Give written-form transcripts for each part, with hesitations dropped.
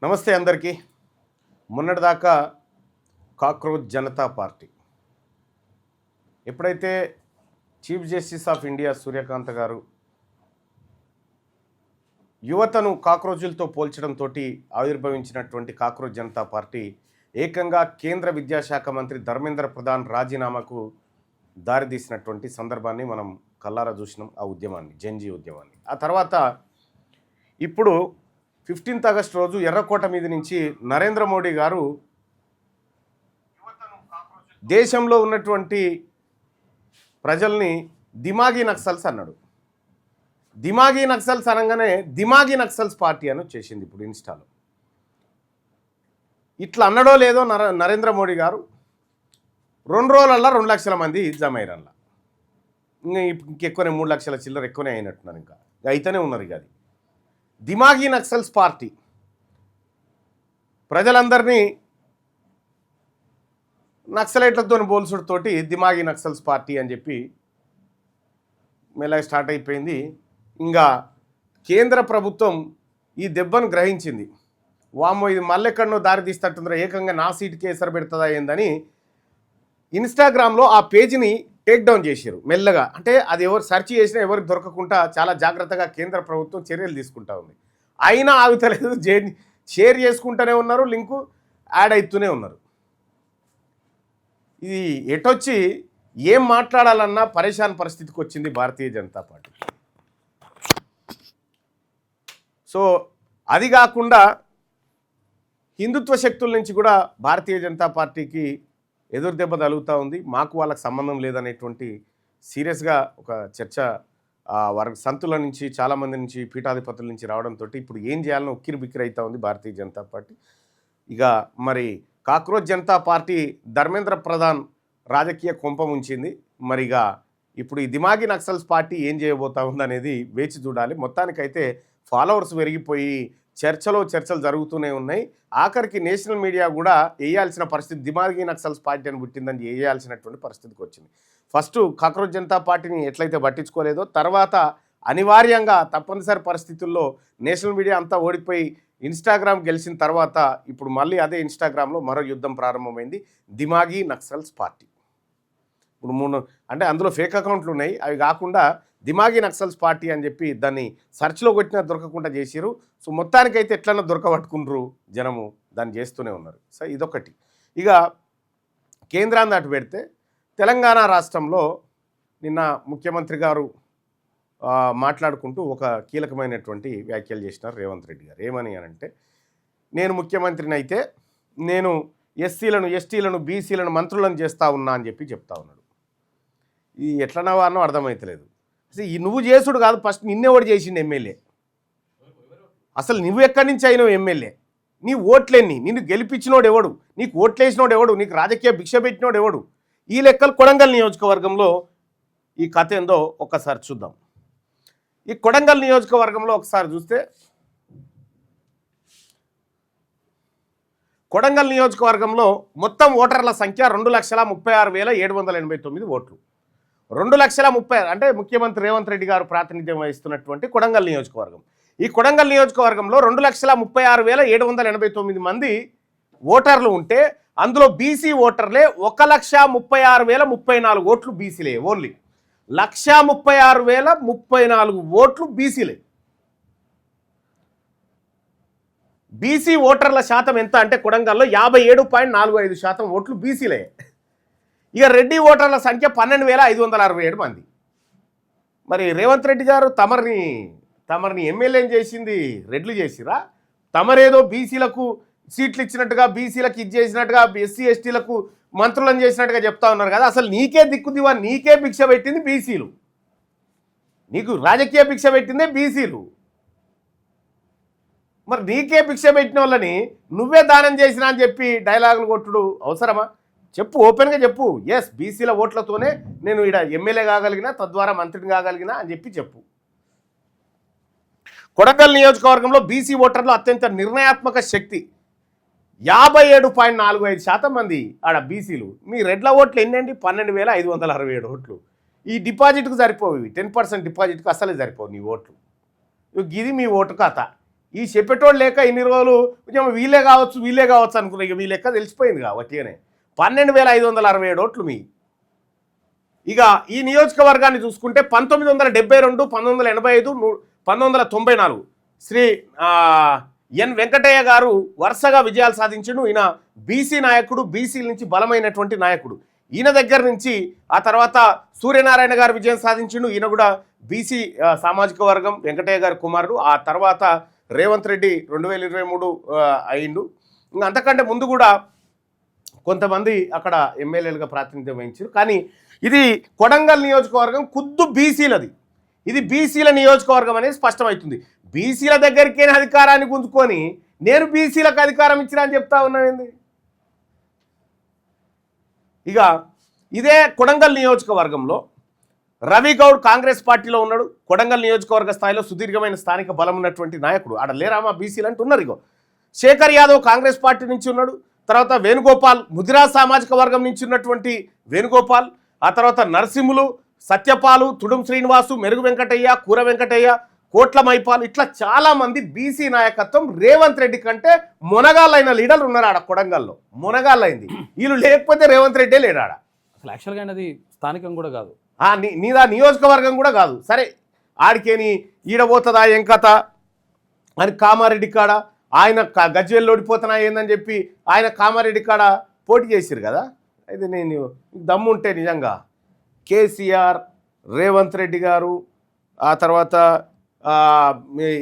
నమస్తే అందరికీ. మొన్నటిదాకా కాక్రోచ్ జనతా పార్టీ ఎప్పుడైతే chief justice of India Suryakant గారు యువతను కాక్రోచులతో పోల్చడంతో ఆవిర్భవించినటువంటి కాక్రోచ్ జనతా పార్టీ ఏకంగా కేంద్ర విద్యాశాఖ మంత్రి ధర్మేంద్ర ప్రధాన్ రాజీనామాకు దారితీసినటువంటి సందర్భాన్ని మనం కల్లారా చూసినాం. ఆ ఉద్యమాన్ని, జెన్జీ ఉద్యమాన్ని. ఆ తర్వాత ఇప్పుడు 15th ఆగస్టు రోజు ఎర్రకోట మీద నుంచి నరేంద్ర మోడీ గారు దేశంలో ఉన్నటువంటి ప్రజల్ని దిమాగీ నక్సల్స్ అన్నాడు. దిమాగీ నక్సల్స్ అనగానే దిమాగీ నక్సల్స్ పార్టీ అని వచ్చేసింది ఇప్పుడు ఇన్స్టాలో. ఇట్లా అన్నడో లేదో నరేంద్ర మోడీ గారు 2 రోజులల్లో 2 లక్షల మంది జమైరన్లా. ఇంకెక్కువనే 3 లక్షల చిల్లర ఎక్కువనే అయినట్టున్నారు. ఇంకా అయితేనే ఉన్నారు. ఇక అది దిమాగీ నక్సల్స్ పార్టీ ప్రజలందరినీ నక్సలైట్లతో పోల్చుడుతోటి దిమాగీ నక్సల్స్ పార్టీ అని చెప్పి మెల్లగా స్టార్ట్ అయిపోయింది. ఇంకా కేంద్ర ప్రభుత్వం ఈ దెబ్బను గ్రహించింది. వామ్మో, ఇది మళ్ళెక్కడనో దారి తీస్తట్టుందిరా, ఏకంగా నా సీటుకి ఎసరు పెడుతుందా ఏందని ఇన్స్టాగ్రామ్లో ఆ పేజీని టేక్ డౌన్ చేశారు మెల్లగా. అంటే అది ఎవరు సెర్చ్ చేసినా ఎవరికి దొరకకుండా చాలా జాగ్రత్తగా కేంద్ర ప్రభుత్వం చర్యలు తీసుకుంటా ఉంది. అయినా ఆగుతలేదు, షేర్ చేసుకుంటూనే ఉన్నారు, లింకు యాడ్ అవుతూనే ఉన్నారు. ఇది ఎటొచ్చి ఏం మాట్లాడాలన్నా పరేషాన్ పరిస్థితికి వచ్చింది భారతీయ జనతా పార్టీ. సో అది కాకుండా హిందుత్వ శక్తుల నుంచి కూడా భారతీయ జనతా పార్టీకి ఎదురు దెబ్బ తగులుతూ ఉంది. మాకు వాళ్ళకి సంబంధం లేదనేటువంటి సీరియస్గా ఒక చర్చ వారి సంతుల నుంచి, చాలామంది నుంచి, పీఠాధిపతుల నుంచి రావడంతో ఇప్పుడు ఏం చేయాలని ఉక్కిరి బిక్కిరి అవుతూ ఉంది భారతీయ జనతా పార్టీ. ఇక మరి కాక్రోచ్ జనతా పార్టీ ధర్మేంద్ర ప్రధాన్ రాజకీయ కొంప ఉంచింది. మరిగా ఇప్పుడు ఈ దిమాగీ నక్సల్స్ పార్టీ ఏం చేయబోతా ఉందనేది వేచి చూడాలి. మొత్తానికైతే ఫాలోవర్స్ పెరిగిపోయి చర్చలు జరుగుతూనే ఉన్నాయి. ఆఖరికి నేషనల్ మీడియా కూడా వేయాల్సిన పరిస్థితి, దిమాగీ నక్సల్స్ పార్టీ అని పుట్టిందని వేయాల్సినటువంటి పరిస్థితికి వచ్చింది. ఫస్ట్ కాక్రోచ్ జనతా పార్టీని ఎట్లయితే పట్టించుకోలేదో, తర్వాత అనివార్యంగా తప్పనిసరి పరిస్థితుల్లో నేషనల్ మీడియా అంతా ఓడిపోయి ఇన్స్టాగ్రామ్ గెలిచిన తర్వాత ఇప్పుడు మళ్ళీ అదే ఇన్స్టాగ్రామ్లో మరో యుద్ధం ప్రారంభమైంది. దిమాగీ నక్సల్స్ పార్టీ ఇప్పుడు 3 అంటే అందులో ఫేక్ అకౌంట్లు ఉన్నాయి. అవి కాకుండా దిమాగీ నక్సల్స్ పార్టీ అని చెప్పి దాన్ని సర్చ్లో కొట్టినా దొరకకుండా చేసిరు. సో మొత్తానికైతే ఎట్లన్నా దొరకబట్టుకుంటారు జనము, దాన్ని చేస్తూనే ఉన్నారు. సో ఇదొకటి. ఇక కేంద్రాన్ని దాటి పెడితే తెలంగాణ రాష్ట్రంలో నిన్న ముఖ్యమంత్రి గారు మాట్లాడుకుంటూ ఒక కీలకమైనటువంటి వ్యాఖ్యలు చేసినారు రేవంత్ రెడ్డి గారు. ఏమని అంటే, నేను ముఖ్యమంత్రిని అయితే నేను ఎస్సీలను, ఎస్టీలను, బీసీలను మంత్రులను చేస్తూ ఉన్నా అని చెప్పి చెప్తా ఉన్నాడు. ఈ ఎట్లన్నా వారినో అర్థమవుతలేదు. అసలు ఈ నువ్వు చేసుడు కాదు, ఫస్ట్ నిన్నెవడు చేసిండు ఎమ్మెల్యే? అసలు నువ్వు ఎక్కడి నుంచి అయినావు ఎమ్మెల్యే? నీ ఓట్లేని, నిన్ను గెలిపించినోడు ఎవడు? నీకు ఓట్లేసినోడు ఎవడు? నీకు రాజకీయ భిక్ష పెట్టినోడు ఎవడు? ఈ లెక్కలు కొడంగల్ నియోజకవర్గంలో ఈ కథ ఏందో ఒక్కసారి చూద్దాం. ఈ కొడంగల్ నియోజకవర్గంలో ఒకసారి చూస్తే, కొడంగల్ నియోజకవర్గంలో మొత్తం ఓటర్ల సంఖ్య 2,36,789 ఓట్లు. 2,30,030 అంటే ముఖ్యమంత్రి రేవంత్ రెడ్డి గారు ప్రాతినిధ్యం వహిస్తున్నటువంటి కొడంగల్ నియోజకవర్గం. ఈ కొడంగల్ నియోజకవర్గంలో 2,36,789 మంది ఓటర్లు ఉంటే అందులో బీసీ ఓటర్లే 1,36,034 ఓట్లు బీసీలే. ఓన్లీ 1,36,034 ఓట్లు బీసీలే. బీసీ ఓటర్ల శాతం ఎంత అంటే కొడంగల్లో 57.45% ఓట్లు బీసీలే. ఇక రెడ్డి ఓటర్ల సంఖ్య 12,567 మంది. మరి రేవంత్ రెడ్డి గారు తమరిని ఎమ్మెల్యేని చేసింది రెడ్లు చేసిరా? తమరేదో బీసీలకు సీట్లు ఇచ్చినట్టుగా, బీసీలకు ఇది చేసినట్టుగా, ఎస్సీ ఎస్టీలకు మంత్రులను చేసినట్టుగా చెప్తా ఉన్నారు కదా. అసలు నీకే దిక్కుదివా, నీకే భిక్ష పెట్టింది బీసీలు. నీకు రాజకీయ భిక్ష పెట్టిందే బీసీలు. మరి నీకే భిక్ష పెట్టిన వాళ్ళని నువ్వే దానం చేసినా అని చెప్పి డైలాగులు కొట్టుడు అవసరమా? చెప్పు, ఓపెన్గా చెప్పు. ఎస్, బీసీల ఓట్లతోనే నేను ఇక్కడ ఎమ్మెల్యే కాగలిగినా, తద్వారా మంత్రిని కాగలిగినా అని చెప్పు. కొడంగల్ నియోజకవర్గంలో బీసీ ఓటర్లు అత్యంత నిర్ణయాత్మక శక్తి 57.45% మంది ఆడ బీసీలు. మీ రెడ్ల ఓట్లు ఎన్నండి? 12,567 ఓట్లు. ఈ డిపాజిట్కు సరిపోవు, 10% డిపాజిట్కు అసలే సరిపోవు నీ ఓట్లు. ఇది మీ ఓటు కథ. ఈ చెప్పేటోళ్ళు లేక ఇన్ని రోజులు కొంచెం వీళ్ళే కావచ్చు అనుకున్నా. ఇక మీ లెక్క తెలిసిపోయింది వట్టిగానే 12,567 ఓట్లు మీ. ఇక ఈ నియోజకవర్గాన్ని చూసుకుంటే 1972, 1985, 1994 శ్రీ ఎన్ వెంకటయ్య గారు వరుసగా విజయాలు సాధించిండు. ఈయన బీసీ నాయకుడు, బీసీల నుంచి బలమైనటువంటి నాయకుడు. ఈయన దగ్గర నుంచి ఆ తర్వాత సూర్యనారాయణ గారు విజయం సాధించిండు. ఈయన కూడా బీసీ సామాజిక వర్గం, వెంకటయ్య గారి కుమారుడు. ఆ తర్వాత రేవంత్ రెడ్డి 2023 అయిండు. ఇంకా అంతకంటే ముందు కూడా కొంతమంది అక్కడ ఎమ్మెల్యేలుగా ప్రాతినిధ్యం వహించారు. కానీ ఇది కొడంగల్ నియోజకవర్గం ఖుద్దు బీసీలది. ఇది బీసీల నియోజకవర్గం అనేది స్పష్టమవుతుంది. బీసీల దగ్గరికే అధికారాన్ని గుంజుకొని నేను బీసీలకు అధికారం ఇచ్చినా అని చెప్తా ఉన్నాను. ఇక ఇదే కొడంగల్ నియోజకవర్గంలో రవి గౌడ్ కాంగ్రెస్ పార్టీలో ఉన్నాడు. కొడంగల్ నియోజకవర్గ స్థాయిలో సుదీర్ఘమైన స్థానిక బలం ఉన్నటువంటి నాయకుడు. ఆడ లేరామా బీసీలు అంటున్నారు. ఇగో శేఖర్ యాదవ్ కాంగ్రెస్ పార్టీ నుంచి ఉన్నాడు. తర్వాత వేణుగోపాల్ ముదిరాజ్ సామాజిక వర్గం నుంచి ఉన్నటువంటి వేణుగోపాల్. ఆ తర్వాత నరసింహులు, సత్యపాలు, తుడుం శ్రీనివాసు, మెరుగు వెంకటయ్య, కూర వెంకటయ్య, కోట్ల మైపాల్, ఇట్లా చాలామంది బీసీ నాయకత్వం రేవంత్ రెడ్డి కంటే మునగాళ్ళైన లీడర్లు ఉన్నారు ఆడ కొడంగల్లో. మునగాళ్ళైంది వీళ్ళు లేకపోతే రేవంత్ రెడ్డే లేడు ఆడ. అసలు యాక్చువల్గా అది స్థానికం కూడా కాదు, నీదా నియోజకవర్గం కూడా కాదు. సరే ఆడికేని ఈడబోతుందా ఏం కథ అని కామారెడ్డి కాడ ఆయన గజ్వేల్లో ఓడిపోతున్నా ఏందని చెప్పి ఆయన కామారెడ్డి కాడ పోటీ చేసిరు కదా. అయితే నేను దమ్ముంటే నిజంగా కేసీఆర్, రేవంత్ రెడ్డి గారు, ఆ తర్వాత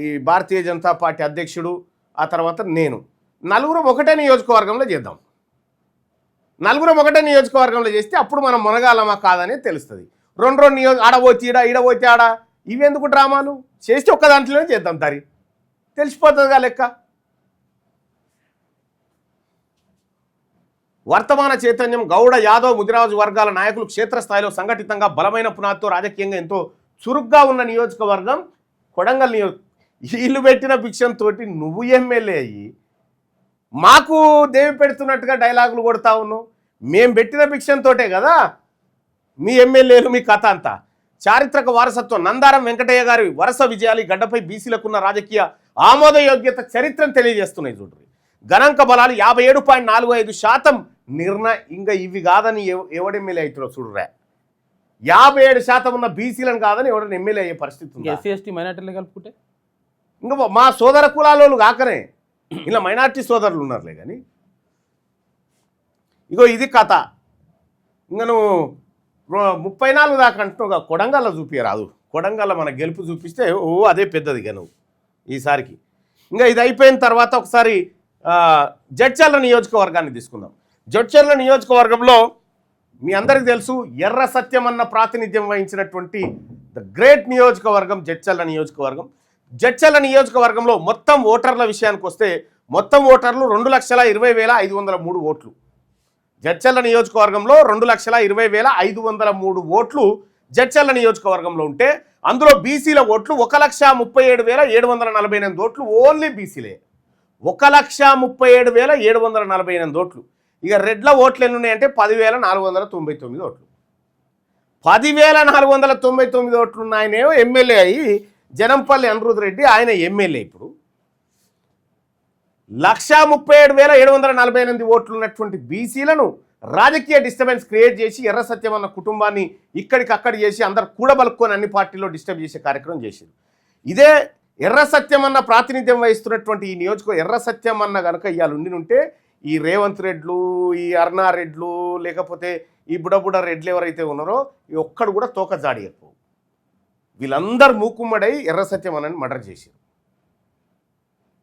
ఈ భారతీయ జనతా పార్టీ అధ్యక్షుడు, ఆ తర్వాత నేను నలుగురం ఒకటే నియోజకవర్గంలో చేద్దాం. నలుగురం ఒకటే నియోజకవర్గంలో చేస్తే అప్పుడు మనం మునగాలమా కాదని తెలుస్తుంది. రెండు ఆడబోచి ఈడబోచి ఆడ ఇవెందుకు డ్రామాలు చేస్తే ఒక్క దాంట్లోనే చేద్దాం. దారి తెలిసిపోతుందిగా లెక్క. వర్తమాన చైతన్యం గౌడ, యాదవ్, ముదిరాజు వర్గాల నాయకులు క్షేత్రస్థాయిలో సంఘటితంగా బలమైన పునాదితో రాజకీయంగా ఎంతో చురుగ్గా ఉన్న నియోజకవర్గం కొడంగల్ వీళ్ళు పెట్టిన భిక్షంతో నువ్వు ఎమ్మెల్యే అయ్యి మాకు దేవి పెడుతున్నట్టుగా డైలాగులు కొడతా ఉన్నావు. మేము పెట్టిన భిక్షంతోటే కదా మీ ఎమ్మెల్యేలు, మీ కథ అంతా. చారిత్రక వారసత్వం నందారం వెంకటయ్య గారి వరుస విజయాలు గడ్డపై బీసీలకున్న రాజకీయ ఆమోదయోగ్యత చరిత్రను తెలియజేస్తున్నాయి. చూడండి, గణాంక బలాలు 57.45% ఇంకా ఇవి కాదని ఎవడెమ్మెల్యే అవుతాడో చూడరా. 57% ఉన్న బీసీలను కాదని ఎవడని ఎమ్మెల్యే అయ్యే పరిస్థితి ఉంది. ఎస్సీ ఎస్టీ మైనార్టీలు కలుపుకుంటే ఇంకా మా సోదర కులాలోళ్ళు కాకనే ఇలా మైనార్టీ సోదరులు ఉన్నారులే. కానీ ఇగో ఇది కథ. ఇంకా నువ్వు 34 దాకా అంటున్నావు. కొడంగల్లో చూపించరాదు. కొడంగల్లో మన గెలుపు చూపిస్తే అదే పెద్దదిగా నువ్వు ఈసారికి. ఇంకా ఇది అయిపోయిన తర్వాత ఒకసారి జడ్చర్ల నియోజకవర్గాన్ని తీసుకుందాం. జడ్చర్ల నియోజకవర్గంలో మీ అందరికీ తెలుసు ఎర్ర సత్యం అన్న ప్రాతినిధ్యం వహించినటువంటి ద గ్రేట్ నియోజకవర్గం జడ్చర్ల నియోజకవర్గం. జడ్చర్ల నియోజకవర్గంలో మొత్తం ఓటర్ల విషయానికి వస్తే మొత్తం ఓటర్లు 2,20,503 ఓట్లు. జడ్చర్ల నియోజకవర్గంలో 2,20,503 ఓట్లు జడ్చర్ల నియోజకవర్గంలో ఉంటే అందులో బీసీల ఓట్లు 1,37,748 ఓట్లు. ఓన్లీ బీసీలే 1,37,748 ఓట్లు. ఇక రెడ్ల ఓట్లు ఎన్ని ఉన్నాయంటే 10,499 ఓట్లు. 10,499 ఓట్లు ఉన్నాయనేమో ఎమ్మెల్యే అయ్యి జనంపల్లి అనిరుద్ రెడ్డి, ఆయన ఎమ్మెల్యే. ఇప్పుడు 1,37,748 ఓట్లు ఉన్నటువంటి బీసీలను రాజకీయ డిస్టర్బెన్స్ క్రియేట్ చేసి ఎర్ర సత్యం అన్న కుటుంబాన్ని ఇక్కడికక్కడ చేసి అందరు కూడబలుక్కొని అన్ని పార్టీల్లో డిస్టర్బ్ చేసే కార్యక్రమం చేశారు. ఇదే ఎర్ర సత్యం అన్న ప్రాతినిధ్యం వహిస్తున్నటువంటి ఈ నియోజకవర్గం ఎర్ర సత్యం అన్న కనుక ఇవాళ ఉంటే ఈ రేవంత్ రెడ్లు, ఈ అర్నా రెడ్లు, లేకపోతే ఈ బుడబుడ రెడ్లు ఎవరైతే ఉన్నారో ఈ ఒక్కడు కూడా తోక జాడియకపో. వీళ్ళందరూ మూకుమ్మడై ఎర్ర సత్యం అన్నని మర్డర్ చేశారు.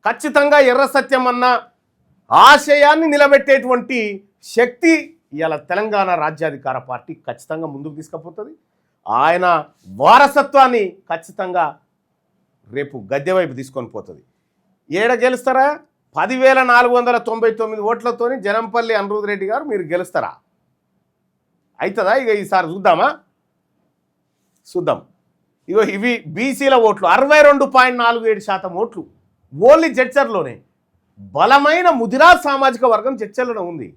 ఖచ్చితంగా ఎర్ర సత్యం అన్న ఆశయాన్ని నిలబెట్టేటువంటి శక్తి ఇవాళ తెలంగాణ రాజ్యాధికార పార్టీ ఖచ్చితంగా ముందుకు తీసుకుపోతుంది. ఆయన వారసత్వాన్ని ఖచ్చితంగా రేపు గద్దె వైపు తీసుకొని పోతుంది. ఏడ గెలుస్తారా? 10,499 ఓట్లతోని జనంపల్లి అనిరుద్ రెడ్డి గారు మీరు గెలుస్తారా? అవుతుందా? ఇక ఈసారి చూద్దాం. ఇగో ఇవి బీసీల ఓట్లు 62.47% ఓట్లు ఓన్లీ జడ్చర్లోనే. బలమైన ముదిరాజ్ సామాజిక వర్గం జడ్చర్లలో ఉంది.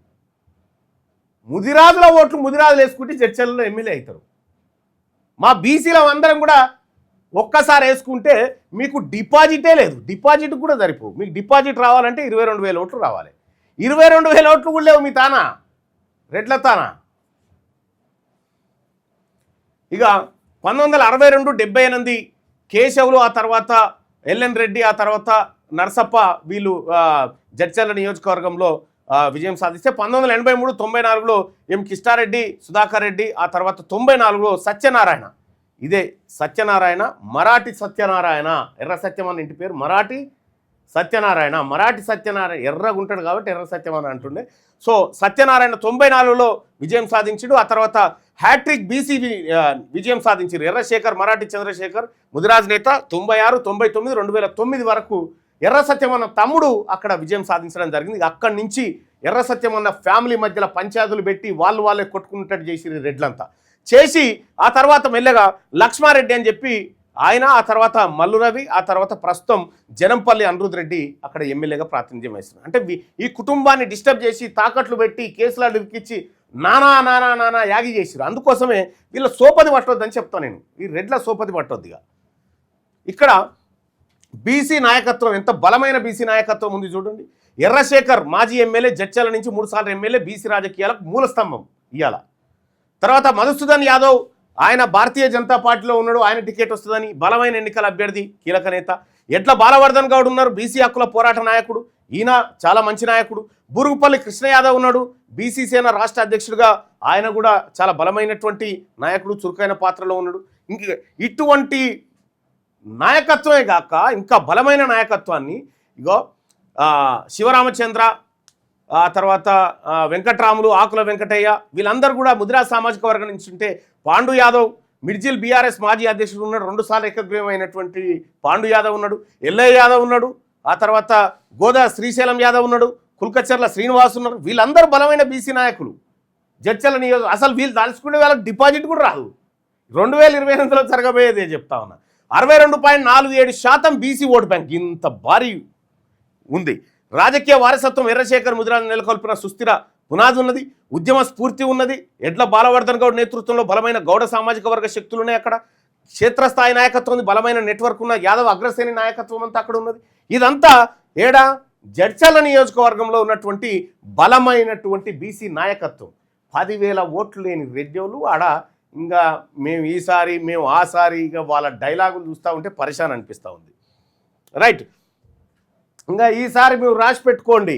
ముదిరాజుల ఓట్లు ముదిరాజులు వేసుకుంటే జడ్చర్లలో ఎమ్మెల్యే అవుతారు. మా బీసీల అందరం కూడా ఒక్కసారి వేసుకుంటే మీకు డిపాజిటే లేదు, డిపాజిట్ కూడా సరిపో. మీకు డిపాజిట్ రావాలంటే 22,000 ఓట్లు రావాలి. 22,000 ఓట్లు కూడా లేవు మీ తానా, రెడ్ల తానా. ఇక 1962, 78 కేశవులు, ఆ తర్వాత ఎల్ఎన్ రెడ్డి, ఆ తర్వాత నరసప్ప, వీళ్ళు జడ్చర్ల నియోజకవర్గంలో విజయం సాధిస్తే 1983, 94లో ఎం కిష్టారెడ్డి, సుధాకర్ రెడ్డి, ఆ తర్వాత 94లో సత్యనారాయణ. ఇదే సత్యనారాయణ, మరాఠీ సత్యనారాయణ, ఎర్ర సత్యం అని ఇంటి పేరు మరాఠీ సత్యనారాయణ. మరాఠీ సత్యనారాయణ ఎర్రగా ఉంటాడు కాబట్టి ఎర్ర సత్యం అని అంటుండే. సో సత్యనారాయణ 94లో విజయం సాధించాడు. ఆ తర్వాత హ్యాట్రిక్ బీసీ విజయం సాధించారు ఎర్రశేఖర్, మరాఠీ చంద్రశేఖర్, ముదిరాజ్ నేత. 96, 99, 2009 వరకు ఎర్ర సత్యం అన్న తమ్ముడు అక్కడ విజయం సాధించడం జరిగింది. అక్కడి నుంచి ఎర్ర సత్యం అన్న ఫ్యామిలీ మధ్యలో పంచాయతీలు పెట్టి వాళ్ళే కొట్టుకున్నట్టు చేసి రెడ్లంతా చేసి, ఆ తర్వాత మెల్లగా లక్ష్మారెడ్డి అని చెప్పి ఆయన, ఆ తర్వాత మల్లు రవి, ఆ తర్వాత ప్రస్తుతం జనంపల్లి అనిరుద్ రెడ్డి అక్కడ ఎమ్మెల్యేగా ప్రాతినిధ్యం వహిస్తున్నారు. అంటే ఈ కుటుంబాన్ని డిస్టర్బ్ చేసి, తాకట్లు పెట్టి, కేసులు ఇరికిచ్చి నానా నానా నానా యాగి చేసిరు. అందుకోసమే వీళ్ళ సోపది పట్టొద్దని చెప్తాను నేను. ఈ రెడ్ల సోపది పట్టొద్దిగా. ఇక్కడ బీసీ నాయకత్వం, ఎంత బలమైన బీసీ నాయకత్వం ఉంది చూడండి. ఎర్రశేఖర్ మాజీ ఎమ్మెల్యే, జడ్చర్ల నుంచి 3 సార్లు ఎమ్మెల్యే, బీసీ రాజకీయాలకు మూల స్తంభం ఇవాళ. తర్వాత మధుసూదన్ యాదవ్, ఆయన భారతీయ జనతా పార్టీలో ఉన్నాడు, ఆయన టికెట్ వస్తుందని బలమైన ఎన్నికల అభ్యర్థి, కీలక నేత. ఎట్ల బాలవర్ధన్ గౌడ్ ఉన్నారు, బీసీ హక్కుల పోరాట నాయకుడు, ఈయన చాలా మంచి నాయకుడు. బూరుగుపల్లి కృష్ణ యాదవ్ ఉన్నాడు, బీసీ సేన రాష్ట్ర అధ్యక్షుడిగా, ఆయన కూడా చాలా బలమైనటువంటి నాయకుడు, చురుకైన పాత్రలో ఉన్నాడు. ఇంక ఇటువంటి నాయకత్వమే కాక ఇంకా బలమైన నాయకత్వాన్ని ఇగో శివరామచంద్ర, ఆ తర్వాత వెంకట్రాములు, ఆకుల వెంకటయ్య, వీళ్ళందరూ కూడా ముదిరాజ్ సామాజిక వర్గం నుంచి ఉంటే, పాండు యాదవ్, మిర్జిల్ బీఆర్ఎస్ మాజీ అధ్యక్షుడు ఉన్నాడు, 2 సార్లు ఏకగ్రీవం అయినటువంటి పాండు యాదవ్ ఉన్నాడు, ఎల్లయ్య యాదవ్ ఉన్నాడు, ఆ తర్వాత గోదా శ్రీశైలం యాదవ్ ఉన్నాడు, కుల్కచర్ల శ్రీనివాస్ ఉన్నారు. వీళ్ళందరూ బలమైన బీసీ నాయకులు. జడ్చర్ల నియోజకవర్గం అసలు వీళ్ళు దాల్చుకునే వాళ్ళకి డిపాజిట్ కూడా రాదు. 2028లో జరగబోయేదే చెప్తా ఉన్నా. 62.47% బీసీ ఓటు బ్యాంక్, ఇంత భారీ ఉంది. రాజకీయ వారసత్వం ఎర్రశేఖర్ ముదిరాజ్ నెలకొల్పిన సుస్థిర పునాది ఉన్నది, ఉద్యమ స్ఫూర్తి ఉన్నది. ఎడ్ల బాలవర్ధన్ గౌడ్ నేతృత్వంలో బలమైన గౌడ సామాజిక వర్గ శక్తులు ఉన్నాయి అక్కడ. క్షేత్రస్థాయి నాయకత్వం ఉంది, బలమైన నెట్వర్క్ ఉన్న యాదవ్ అగ్రశ్రేణి నాయకత్వం అంతా అక్కడ ఉన్నది. ఇదంతా ఏడా జడ్చర్ల నియోజకవర్గంలో ఉన్నటువంటి బలమైనటువంటి బీసీ నాయకత్వం. 10,000 ఓట్లు లేని రెడ్డిలు ఆడ ఇంకా మేము ఈసారి మేము ఆసారి, ఇక వాళ్ళ డైలాగులు చూస్తూ ఉంటే పరిశాన్ అనిపిస్తూ ఉంది. రైట్, ఇంకా ఈసారి మీరు రాసి పెట్టుకోండి,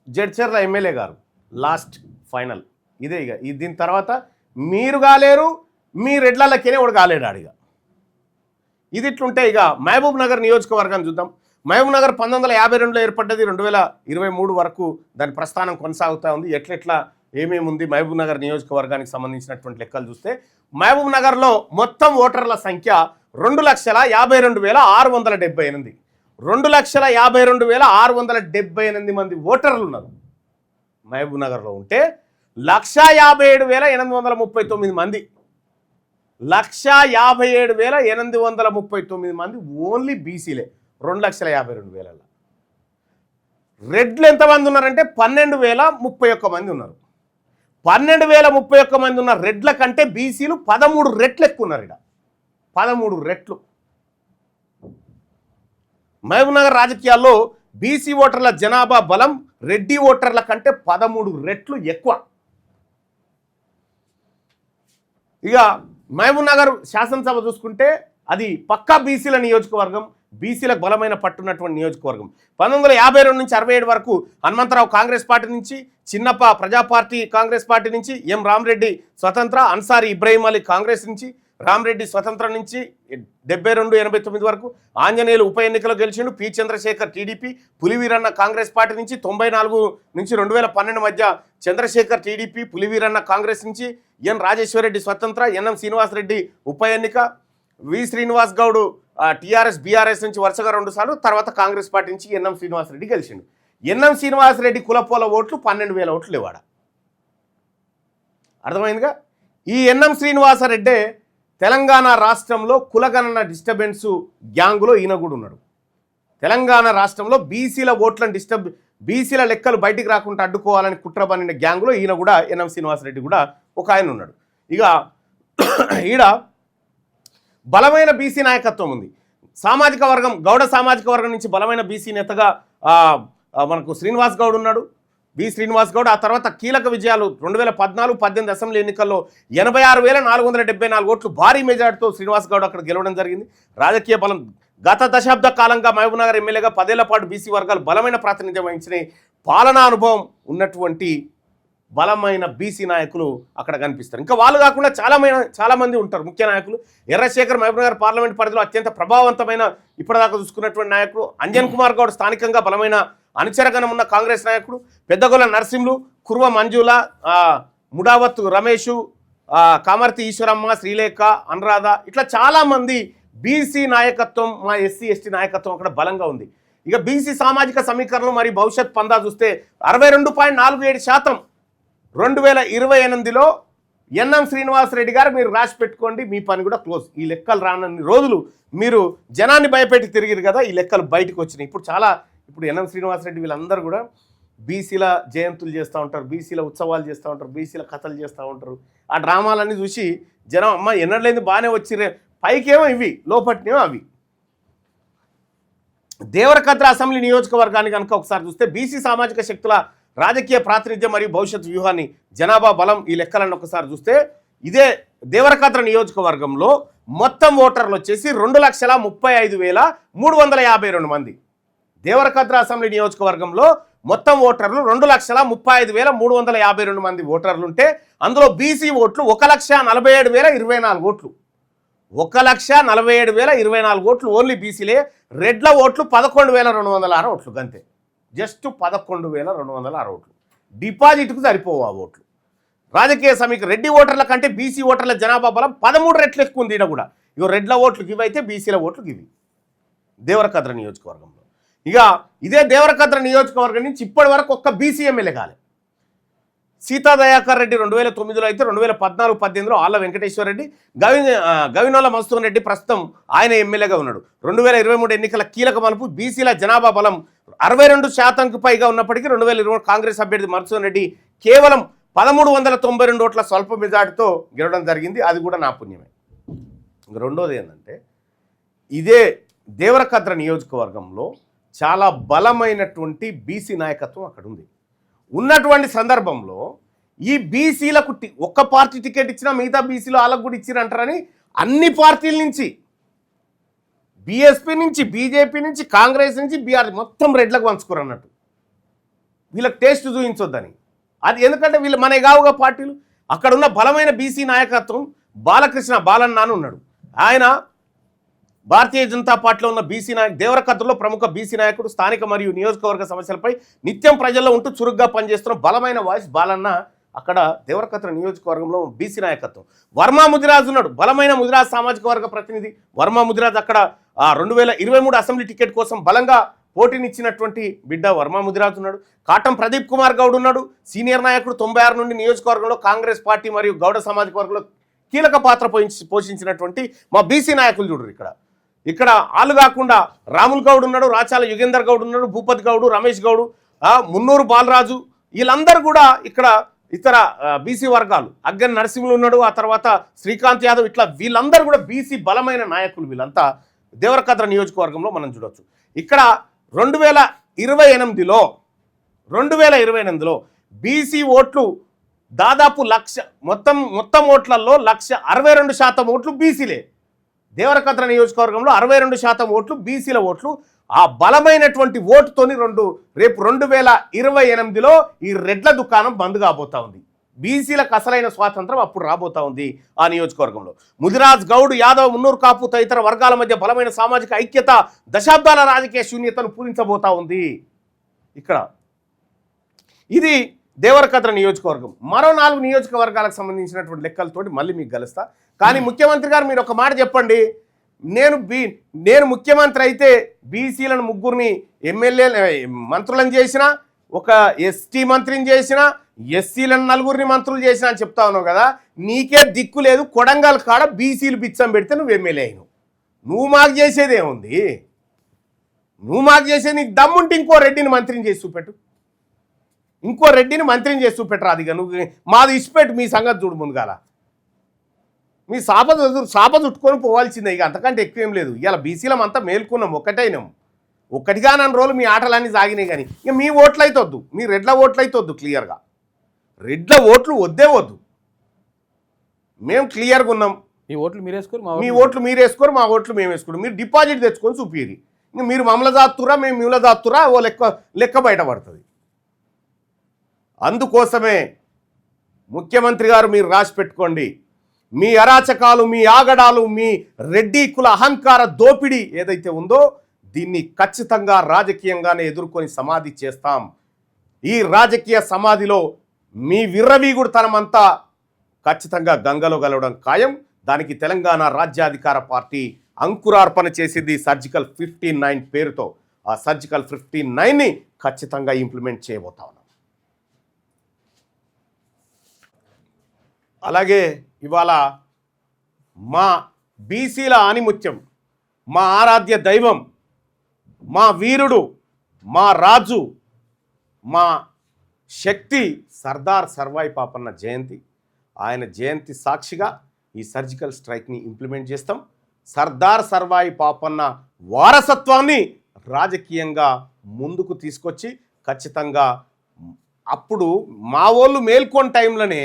జడ్చర్ల ఎమ్మెల్యే గారు లాస్ట్ ఫైనల్ ఇదే. ఇక దీని తర్వాత మీరు కాలేరు, మీ రెడ్లకెనే ఒకడు కాలేడు ఆడిగా. ఇది ఇట్లుంటే ఇక మహబూబ్ నగర్ నియోజకవర్గాన్ని చూద్దాం. మహబూబ్ నగర్ 1952లో ఏర్పడ్డది, 2023 వరకు దాని ప్రస్థానం కొనసాగుతూ ఉంది. ఎట్లెట్లా ఏమేమి ఉంది మహబూబ్ నగర్ నియోజకవర్గానికి సంబంధించినటువంటి లెక్కలు చూస్తే, మహబూబ్ నగర్లో మొత్తం ఓటర్ల సంఖ్య 2,52,678. 2,52,678 మంది ఓటర్లు ఉన్నారు మహబూబ్ నగర్లో. ఉంటే 1,57,839 మంది, 1,57,839 మంది ఓన్లీ బీసీలే. 2,52,000. రెడ్లు ఎంతమంది ఉన్నారంటే 12,031 మంది ఉన్నారు. 12,031 మంది ఉన్న రెడ్ల కంటే బీసీలు 13 రెట్లు ఎక్కువ ఉన్నారు. ఇక్కడ 13 రెట్లు. మహబూబ్ నగర్ రాజకీయాల్లో బీసీ ఓటర్ల జనాభా బలం రెడ్డి ఓటర్ల కంటే 13 రెట్లు ఎక్కువ. ఇక మహబూబ్ నగర్ శాసనసభ చూసుకుంటే అది పక్కా బీసీల నియోజకవర్గం, బీసీలకు బలమైన పట్టున్నటువంటి నియోజకవర్గం. 1952 నుంచి 67 వరకు హనుమంతరావు కాంగ్రెస్ పార్టీ నుంచి, చిన్నప్ప ప్రజా పార్టీ కాంగ్రెస్ పార్టీ నుంచి, ఎం రామరెడ్డి స్వతంత్ర, అన్సారీ ఇబ్రాహీం అలీ కాంగ్రెస్ నుంచి, రామరెడ్డి స్వతంత్ర నుంచి 72-89 వరకు. ఆంజనేయులు ఉప ఎన్నికలో గెలిచిండు. P Chandrasekhar TDP, Puli Veeranna Congress party నుంచి. 94 నుంచి 2012 మధ్య చంద్రశేఖర్ టీడీపీ, పులివీరన్న కాంగ్రెస్ నుంచి. ఎన్ రాజేశ్వరరెడ్డి స్వతంత్ర, ఎన్ఎం శ్రీనివాసరెడ్డి ఉప ఎన్నిక, వి శ్రీనివాస్ గౌడ్ టీఆర్ఎస్ బీఆర్ఎస్ నుంచి వరుసగా 2 సార్లు, తర్వాత కాంగ్రెస్ పార్టీ నుంచి ఎన్ఎం శ్రీనివాసరెడ్డి గెలిచిండు. ఎన్ఎం శ్రీనివాసరెడ్డి కులపోల ఓట్లు 12,000 ఓట్లు లేవాడ. అర్థమైందిగా. ఈ ఎన్ఎం శ్రీనివాసరెడ్డే తెలంగాణ రాష్ట్రంలో కులగణన డిస్టర్బెన్స్ గ్యాంగులో ఈయన కూడా ఉన్నాడు. తెలంగాణ రాష్ట్రంలో బీసీల ఓట్లను బీసీల లెక్కలు బయటికి రాకుండా అడ్డుకోవాలని కుట్ర పన్నిన గ్యాంగులో ఈయన కూడా, ఎన్ఎం శ్రీనివాసరెడ్డి కూడా ఒక ఆయన ఉన్నాడు. ఇక ఈడ బలమైన బీసీ నాయకత్వం ఉంది. సామాజిక వర్గం, గౌడ సామాజిక వర్గం నుంచి బలమైన బీసీ నేతగా మనకు శ్రీనివాస్ గౌడ్ ఉన్నాడు, శ్రీనివాస్ గౌడ్. ఆ తర్వాత కీలక విజయాలు 2014-18 అసెంబ్లీ ఎన్నికల్లో 86,474 ఓట్లు భారీ మెజార్టీతో శ్రీనివాస్ గౌడ్ అక్కడ గెలవడం జరిగింది. రాజకీయ బలం గత దశాబ్ద కాలంగా మహబూబ్నగర్ ఎమ్మెల్యేగా 10 ఏళ్ల పాటు బీసీ వర్గాలు బలమైన ప్రాతినిధ్యం వహించిన పాలనా అనుభవం ఉన్నటువంటి బలమైన బీసీ నాయకులు అక్కడ కనిపిస్తారు. ఇంకా వాళ్ళు కాకుండా చాలామంది ఉంటారు ముఖ్య నాయకులు. ఎర్రశేఖర్ మహబూబ్నగర్ పార్లమెంట్ పరిధిలో అత్యంత ప్రభావవంతమైన ఇప్పటిదాకా చూసుకున్నటువంటి నాయకుడు. అంజన్ కుమార్ గౌడ్ స్థానికంగా బలమైన అనుచరగణం ఉన్న కాంగ్రెస్ నాయకుడు. పెద్దగొల్ల నరసింహులు, కుర్వ మంజుల, ముడావత్ రమేషు, కామర్తి ఈశ్వరమ్మ, శ్రీలేఖ, అనురాధ, ఇట్లా చాలామంది బీసీ నాయకత్వం, మా ఎస్సీ ఎస్టీ నాయకత్వం అక్కడ బలంగా ఉంది. ఇక బీసీ సామాజిక సమీకరణలు మరియు భవిష్యత్ పందా చూస్తే 62.47% 2028లో ఎన్ఎం శ్రీనివాసరెడ్డి గారు మీరు రాసి పెట్టుకోండి, మీ పని కూడా క్లోజ్. ఈ లెక్కలు రానన్ని రోజులు మీరు జనాన్ని భయపెట్టి తిరిగిరు కదా, ఈ లెక్కలు బయటకు వచ్చినాయి. ఇప్పుడు ఎన్ఎం శ్రీనివాసరెడ్డి వీళ్ళందరూ కూడా బీసీల జయంతులు చేస్తూ ఉంటారు, బీసీల ఉత్సవాలు చేస్తూ ఉంటారు, బీసీల కథలు చేస్తూ ఉంటారు. ఆ డ్రామాలన్నీ చూసి జనం అమ్మ ఎన్నడలేని బాగానే వచ్చిరే, పైకేమో ఇవి, లోపట్నేమో అవి. దేవరకద్ర అసెంబ్లీ నియోజకవర్గాన్ని కనుక ఒకసారి చూస్తే బీసీ సామాజిక శక్తుల రాజకీయ ప్రాతినిధ్యం మరియు భవిష్యత్ వ్యూహాన్ని, జనాభా బలం, ఈ లెక్కలను ఒకసారి చూస్తే ఇదే దేవరకద్ర నియోజకవర్గంలో మొత్తం ఓటర్లు వచ్చేసి 2,35,352 మంది. దేవరకద్ర అసెంబ్లీ నియోజకవర్గంలో మొత్తం ఓటర్లు 2,35,352 మంది ఓటర్లు ఉంటే అందులో బీసీ ఓట్లు 1,47,024 ఓట్లు. 1,47,024 ఓట్లు ఓన్లీ బీసీలే. రెడ్ల ఓట్లు 11,206 ఓట్లు గంతే, జస్ట్ 11,206 ఓట్లు. డిపాజిట్కు సరిపోవు ఆ ఓట్లు. రాజకీయ సమీకరణ రెడ్డి ఓటర్ల కంటే బీసీ ఓటర్ల జనాభా బలం 13 రెట్లు ఎక్కువ ఉంది. కూడా ఇక రెడ్ల ఓట్లు ఇవి అయితే బీసీల ఓట్లు ఇవి దేవరకద్ర నియోజకవర్గంలో. ఇక ఇదే దేవరకద్ర నియోజకవర్గం నుంచి ఇప్పటి వరకు ఒక్క బీసీ ఎమ్మెల్యే కాలే. సీతా దయాకర్ రెడ్డి 2009లో అయితే 2014-18లో ఆళ్ల వెంకటేశ్వర రెడ్డి, గవినోల మధుసూదన్ రెడ్డి ప్రస్తుతం ఆయన ఎమ్మెల్యేగా ఉన్నాడు. 2023 ఎన్నికల కీలక మలుపు. బీసీల జనాభా బలం 62%కు పైగా ఉన్నప్పటికీ 2023 కాంగ్రెస్ అభ్యర్థి మధుసూదన్ రెడ్డి కేవలం 1,392 ఓట్ల స్వల్ప మెజార్టీతో గెలవడం జరిగింది. అది కూడా నా పుణ్యమే. ఇంక రెండోది ఏంటంటే ఇదే దేవరకద్ర నియోజకవర్గంలో చాలా బలమైనటువంటి బీసీ నాయకత్వం అక్కడ ఉంది. ఉన్నటువంటి సందర్భంలో ఈ బీసీలకు ఒక్క పార్టీ టికెట్ ఇచ్చినా మిగతా బీసీలు వాళ్ళకు కూడా ఇచ్చిరంటారని అన్ని పార్టీల నుంచి, బీఎస్పీ నుంచి, బీజేపీ నుంచి, కాంగ్రెస్ నుంచి, బీఆర్ మొత్తం రెడ్లకు పంచుకోరు అన్నట్టు. వీళ్ళకి టేస్ట్ చూపించొద్దని. అది ఎందుకంటే వీళ్ళు మన కావుగా పార్టీలు. అక్కడ ఉన్న బలమైన బీసీ నాయకత్వం బాలన్న అని ఉన్నాడు. ఆయన భారతీయ జనతా పార్టీలో ఉన్న బీసీ దేవరకద్రలో ప్రముఖ బీసీ నాయకుడు. స్థానిక మరియు నియోజకవర్గ సమస్యలపై నిత్యం ప్రజల్లో ఉంటూ చురుగ్గా పనిచేస్తున్న బలమైన వాయిస్ బాలన్న అక్కడ దేవరకద్ర నియోజకవర్గంలో బీసీ నాయకత్వం. వర్మా ముదిరాజు ఉన్నాడు, బలమైన ముదిరాజ్ సామాజిక వర్గ ప్రతినిధి. వర్మా ముదిరాజ్ అక్కడ 2023 అసెంబ్లీ టికెట్ కోసం బలంగా పోటీనిచ్చినటువంటి బిడ్డ వర్మా ముదిరాజు ఉన్నాడు. కాటం ప్రదీప్ కుమార్ గౌడ్ ఉన్నాడు, సీనియర్ నాయకుడు. 96 నుండి నియోజకవర్గంలో కాంగ్రెస్ పార్టీ మరియు గౌడ సామాజిక వర్గంలో కీలక పాత్ర పోషించినటువంటి మా బీసీ నాయకులు చూడరు. ఇక్కడ వాళ్ళు కాకుండా రాముల్ గౌడ్ ఉన్నాడు, రాచాల యుగేందర్ గౌడ్ ఉన్నాడు, భూపతి గౌడు, రమేష్ గౌడు, మున్నూరు బాలరాజు, వీళ్ళందరూ కూడా ఇక్కడ ఇతర బీసీ వర్గాలు. అగ్గన్ నరసింహులు ఉన్నాడు, ఆ తర్వాత శ్రీకాంత్ యాదవ్, ఇట్లా వీళ్ళందరూ కూడా బీసీ బలమైన నాయకులు. వీళ్ళంతా దేవరకద్ర నియోజకవర్గంలో మనం చూడొచ్చు. ఇక్కడ 2028లో బీసీ ఓట్లు దాదాపు మొత్తం ఓట్లలో 1,62% ఓట్లు బీసీలే. దేవరకద్ర నియోజకవర్గంలో 62% ఓట్లు బీసీల ఓట్లు. ఆ బలమైనటువంటి ఓటుతోని రేపు 2028లో ఈ రెడ్ల దుకాణం బంద్ కాబోతా ఉంది. బీసీలకు అసలైన స్వాతంత్రం అప్పుడు రాబోతా ఉంది ఆ నియోజకవర్గంలో. ముదిరాజ్, గౌడ్, యాదవ్, మున్నూరు కాపు తదితర వర్గాల మధ్య బలమైన సామాజిక ఐక్యత దశాబ్దాల రాజకీయ శూన్యతను పూరించబోతా ఉంది ఇక్కడ. ఇది దేవరకద్ర నియోజకవర్గం. మరో 4 నియోజకవర్గాలకు సంబంధించినటువంటి లెక్కలతోటి మళ్ళీ మీకు కలుస్తా. కానీ ముఖ్యమంత్రి గారు మీరు ఒక మాట చెప్పండి, నేను ముఖ్యమంత్రి అయితే బీసీలను 3 ఎమ్మెల్యే మంత్రులను చేసిన, ఒక ఎస్టీ మంత్రిని చేసిన, ఎస్సీలను 4 మంత్రులు చేసిన అని చెప్తా ఉన్నావు కదా. నీకే దిక్కు లేదు, కొడంగల్ కాడ బీసీలు బిచ్చం పెడితే నువ్వు ఎమ్మెల్యే అయినావు. నువ్వు మాకు చేసేది ఏముంది? నువ్వు మాకు చేసేది, నీకు దమ్ముంటే ఇంకో రెడ్డిని మంత్రిని చేసి చూపెట్టు, ఇంకో రెడ్డిని మంత్రిని చేసి చూపెట్టరా. అది నువ్వు మాది ఇచ్చిపెట్టు, మీ సంగతి చూడు ముందుగాల. మీ సాప చుట్టుకొని పోవాల్సిందే, ఇక అంతకంటే ఎక్కువ ఏం లేదు. ఇవాళ బీసీలం అంతా మేల్కున్నాం, ఒక్కటైనాం. ఒక్కటిగా నన్ను రోజులు మీ ఆటలన్నీ సాగినాయి. కానీ ఇక మీ ఓట్లు అయితే వద్దు, మీ రెడ్ల ఓట్లు అయితే వద్దు. క్లియర్గా రెడ్ల ఓట్లు వద్దే వద్దు. మేము క్లియర్గా ఉన్నాం. మీ ఓట్లు మీరు వేసుకోరు, మీ ఓట్లు మీరు వేసుకోరు, మా ఓట్లు మేము వేసుకోరు. మీరు డిపాజిట్ తెచ్చుకొని చూపిరి. ఇంక మీరు మమ్మల్ని దాత్తురా, మేము మిమ్మల్ని దాత్తురా, ఓ లెక్క బయటపడుతుంది. అందుకోసమే ముఖ్యమంత్రి గారు మీరు రాసి పెట్టుకోండి, మీ అరాచకాలు, మీ ఆగడాలు, మీ రెడ్డి కుల అహంకార దోపిడీ ఏదైతే ఉందో దీన్ని ఖచ్చితంగా రాజకీయంగానే ఎదుర్కొని సమాధి చేస్తాం. ఈ రాజకీయ సమాధిలో మీ విర్రవీగుడుతనమంతా ఖచ్చితంగా గంగలో గలవడం ఖాయం. దానికి తెలంగాణ రాజ్యాధికార పార్టీ అంకురార్పణ చేసింది సర్జికల్ 59 పేరుతో. ఆ సర్జికల్ 59ని ఖచ్చితంగా ఇంప్లిమెంట్ చేయబోతా ఉన్నాం. అలాగే ఇవాళ మా బీసీల ఆనిముత్యం, మా ఆరాధ్య దైవం, మా వీరుడు, మా రాజు, మా శక్తి సర్దార్ సర్వాయి పాపన్న జయంతి. ఆయన జయంతి సాక్షిగా ఈ సర్జికల్ స్ట్రైక్ని ఇంప్లిమెంట్ చేస్తాం. సర్దార్ సర్వాయి పాపన్న వారసత్వాన్ని రాజకీయంగా ముందుకు తీసుకొచ్చి ఖచ్చితంగా అప్పుడు మా వాళ్ళు మేల్కొని టైంలోనే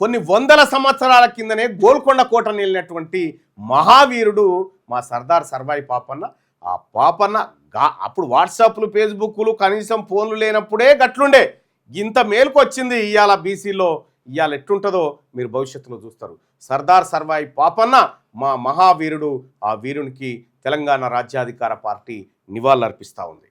కొన్ని వందల సంవత్సరాల కిందనే గోల్కొండ కోట నిలినటువంటి మహావీరుడు మా సర్దార్ సర్వాయి పాపన్న. ఆ పాపన్న అప్పుడు వాట్సాప్లు, ఫేస్బుక్లు, కనీసం ఫోన్లు లేనప్పుడే గట్లుండే. ఇంత మేలుకు వచ్చింది ఇవాళ బీసీలో. ఇవాళ ఎట్లుంటుందో మీరు భవిష్యత్తులో చూస్తారు. సర్దార్ సర్వాయి పాపన్న మా మహావీరుడు. ఆ వీరునికి తెలంగాణ రాజ్యాధికార పార్టీ నివాళులర్పిస్తూ ఉంది.